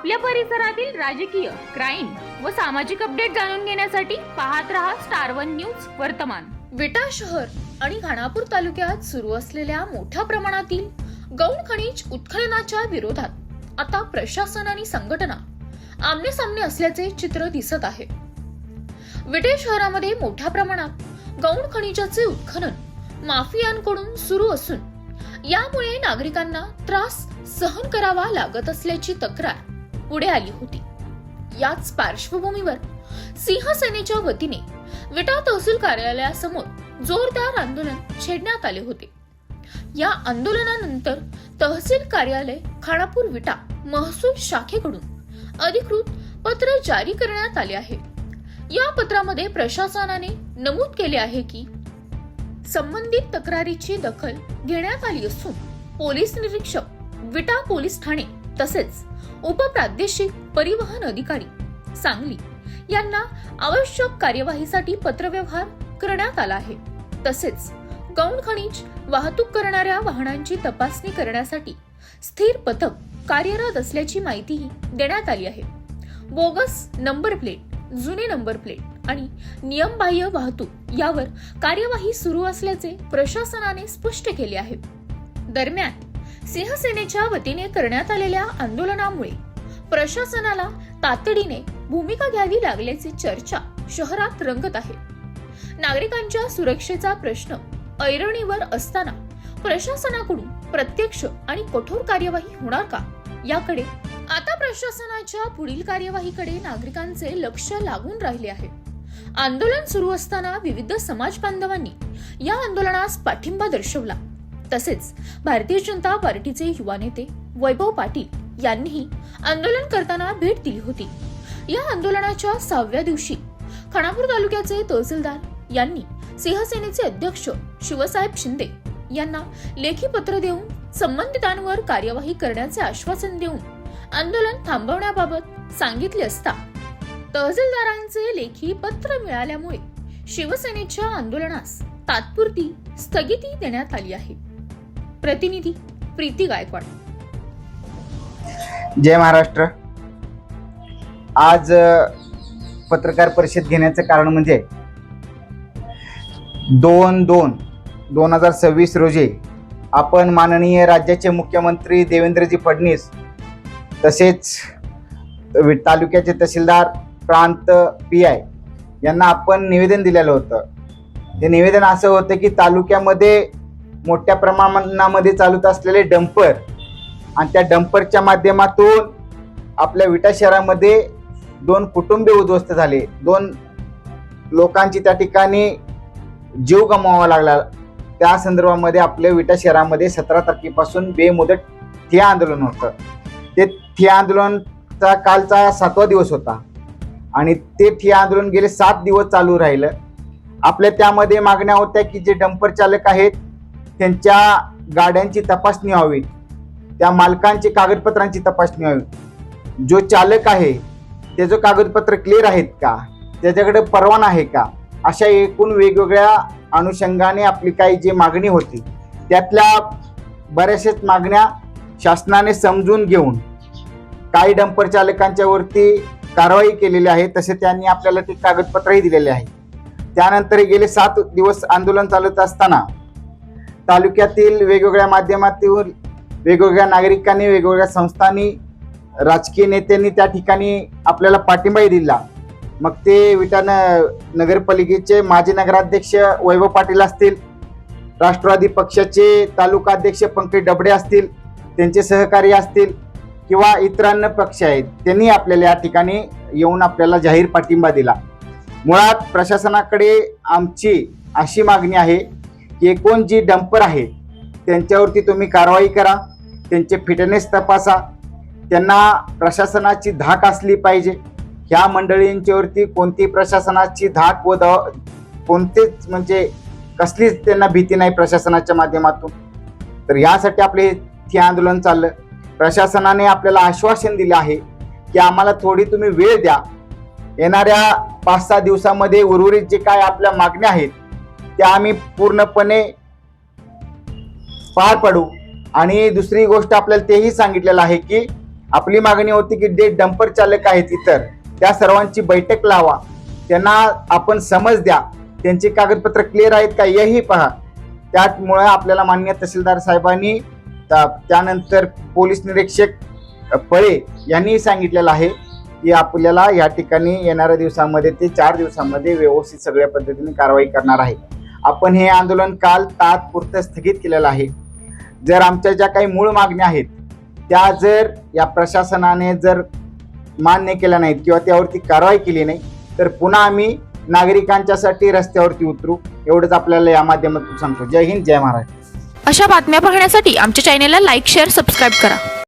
आपल्या परिसरातील राजकीय, क्राईम व सामाजिक अपडेट जाणून घेण्यासाठी पाहत रहा स्टार वन न्यूज वर्तमान। विटा शहर आणि खानापूर तालुक्यात सुरू असलेल्या मोठ्या प्रमाणातील गौण खनिज उत्खननाच्या विरोधात आता प्रशासन आणि संघटना आमने सामने असल्याचे चित्र दिसत आहे। विटे शहरामध्ये मोठ्या प्रमाणात गौण खनिजाचे उत्खनन माफियांकडून सुरू असून यामुळे नागरिकांना त्रास सहन करावा लागत असल्याची तक्रार पुढे आली होती। याच पार्श्वभूमीवर सिंहसेनेच्या वतीने विटा तहसील कार्यालयासमोर जोरदार आंदोलन छेडण्यात आले होते। या आंदोलनानंतर तहसील कार्यालय खानापूर विटा महसूल शाखेकडून अधिकृत पत्र जारी करण्यात आले आहे। या पत्रामध्ये प्रशासनाने नमूद केले आहे की संबंधित तक्रारीची दखल घेण्यात आली असून पोलीस निरीक्षक विटा पोलीस ठाणे तसेच उपप्रादेशिक परिवहन अधिकारी सांगली यांना आवश्यक कार्यवाहीसाठी पत्रव्यवहार करण्यात आला आहे। तसेच गौण खनिज वाहतूक करणाऱ्या वाहनांची तपासणी करण्यासाठी स्थिर पथक कार्यरत असल्याची माहितीही देण्यात आली आहे। बोगस नंबर प्लेट, जुने नंबर प्लेट आणि नियमबाह्य वाहतूक यावर कार्यवाही सुरू असल्याचे प्रशासनाने स्पष्ट केले आहे। दरम्यान सिंहसेनेच्या वतीने करण्यात आलेल्या आंदोलनामुळे प्रशासनाला तातडीने भूमिका घ्यावी लागल्याची चर्चा शहरात रंगत आहे। नागरिकांच्या सुरक्षेचा प्रश्न ऐरणीवर असताना प्रशासनाकडून प्रत्यक्ष आणि कठोर कार्यवाही होणार का याकडे आता प्रशासनाच्या पुढील कार्यवाहीकडे नागरिकांचे लक्ष लागून राहिले आहे। आंदोलन सुरू असताना विविध समाज बांधवांनी या आंदोलनास पाठिंबा दर्शवला। तसेच भारतीय जनता पार्टीचे युवा नेते वैभव पाटील यांनीही आंदोलन करताना भेट दिली होती। या आंदोलनाच्या 6व्या दिवशी खानापूर तालुक्याचे तहसीलदार यांनी सिंहसेनेचे अध्यक्ष शिवसाहेब शिंदे यांना लेखी पत्र देऊन संबंधितांवर कार्यवाही करण्याचे आश्वासन देऊन आंदोलन थांबवण्याबाबत सांगितले असता तहसीलदारांचे लेखी पत्र मिळाल्यामुळे शिवसेनेच्या आंदोलनास तात्पुरती स्थगिती देण्यात आली आहे। प्रतिनिधी प्रीती गायकवाड। जय महाराष्ट्र। आज पत्रकार परिषद घेण्याचं कारण म्हणजे 2/2/2026 रोजी आपण माननीय राज्याचे मुख्यमंत्री देवेंद्रजी फडणवीस तसेच तालुक्याचे तहसीलदार प्रांत PI यांना आपण निवेदन दिलेलं होतं। ते निवेदन असं होतं की तालुक्यामध्ये मोठ्या प्रमाणामध्ये चालत असलेले डंपर आणि त्या डंपरच्या माध्यमातून आपल्या विटा शहरामध्ये 2 कुटुंबे उद्ध्वस्त झाले। 2 लोकांची त्या ठिकाणी जीव गमवावा लागला। त्या संदर्भामध्ये आपल्या विटा शहरामध्ये 17 तारखेपासून बेमुदत ठिय्या आंदोलन होतं। ते ठिय्या आंदोलनचा कालचा 7वा दिवस होता आणि ते ठिय्या आंदोलन गेले 7 दिवस चालू राहिलं। आपल्या त्यामध्ये मागण्या होत्या की जे डंपर चालक आहेत त्यांच्या गाड्यांची तपासणी व्हावी, त्या मालकांची कागदपत्रांची तपासणी व्हावी, जो चालक आहे त्याचं कागदपत्र क्लिअर आहेत का, त्याच्याकडे परवाना आहे का, अशा एकूण वेगवेगळ्या अनुषंगाने आपली काही जी मागणी होती त्यातल्या बऱ्याचशाच मागण्या शासनाने समजून घेऊन काही डंपर चालकांच्या वरती कारवाई केलेली आहे। तसे त्यांनी आपल्याला ते कागदपत्रही दिलेले आहे। त्यानंतर गेले 7 दिवस आंदोलन चालत असताना तालुक्यातील वेगवेगळ्या माध्यमातून वेगवेगळ्या नागरिकांनी, वेगवेगळ्या संस्थांनी, राजकीय नेत्यांनी त्या ठिकाणी आपल्याला पाठिंबाही दिला। मग ते विटा नगरपालिकेचे माजी नगराध्यक्ष वैभव पाटील असतील, राष्ट्रवादी पक्षाचे तालुका अध्यक्ष पंकज डबडे असतील, त्यांचे सहकारी असतील किंवा इतरांना पक्ष आहेत, त्यांनी आपल्याला या ठिकाणी येऊन आपल्याला जाहीर पाठिंबा दिला। मुळात प्रशासनाकडे आमची अशी मागणी आहे की एकूण जी डंपर आहे त्यांच्यावरती तुम्ही कारवाई करा, त्यांचे फिटनेस तपासा, त्यांना प्रशासनाची धाक असली पाहिजे। ह्या मंडळींच्यावरती कोणती प्रशासनाची धाक व कोणतेच म्हणजे कसलीच त्यांना भीती नाही प्रशासनाच्या माध्यमातून। तर यासाठी आपले हे आंदोलन चाललं। प्रशासनाने आपल्याला आश्वासन दिले आहे की आम्हाला थोडी तुम्ही वेळ द्या, येणाऱ्या 5-6 दिवसामध्ये उर्वरित जे काय आपल्या मागण्या आहेत त्या आम्ही पूर्णपणे पार पाडू। आणि दुसरी गोष्ट आपल्याला तेही सांगितलेलं आहे की आपली मागणी होती की जे डंपर चालक आहेत इतर त्या सर्वांची बैठक लावा, त्यांना आपण समज द्या, त्यांची कागदपत्र क्लिअर आहेत का हेही पहा. त्यामुळे आपल्याला माननीय तहसीलदार साहेबांनी त्यानंतर पोलीस निरीक्षक पळे यांनी सांगितलेलं आहे की आपल्याला या ठिकाणी येणाऱ्या दिवसामध्ये ते 4 दिवसांमध्ये व्यवस्थित सगळ्या पद्धतीने कारवाई करणार आहे. आपण हे आंदोलन काल तात्पुरतं स्थगित केलेलं आहे. जर आमच्या ज्या काही मूळ मागण्या आहेत त्या जर या प्रशासनाने जर मान्य केल्या नाहीत किंवा त्यावरती कारवाई केली नाही तर पुन्हा आम्ही नागरिकांच्यासाठी रस्त्यावरती उतरू, एवढंच आपल्याला या माध्यमातून सांगतो. जय हिंद, जय महाराष्ट्र. अशा बातम्या पाहण्यासाठी आमच्या चॅनेलला लाईक, शेअर, सबस्क्राईब करा.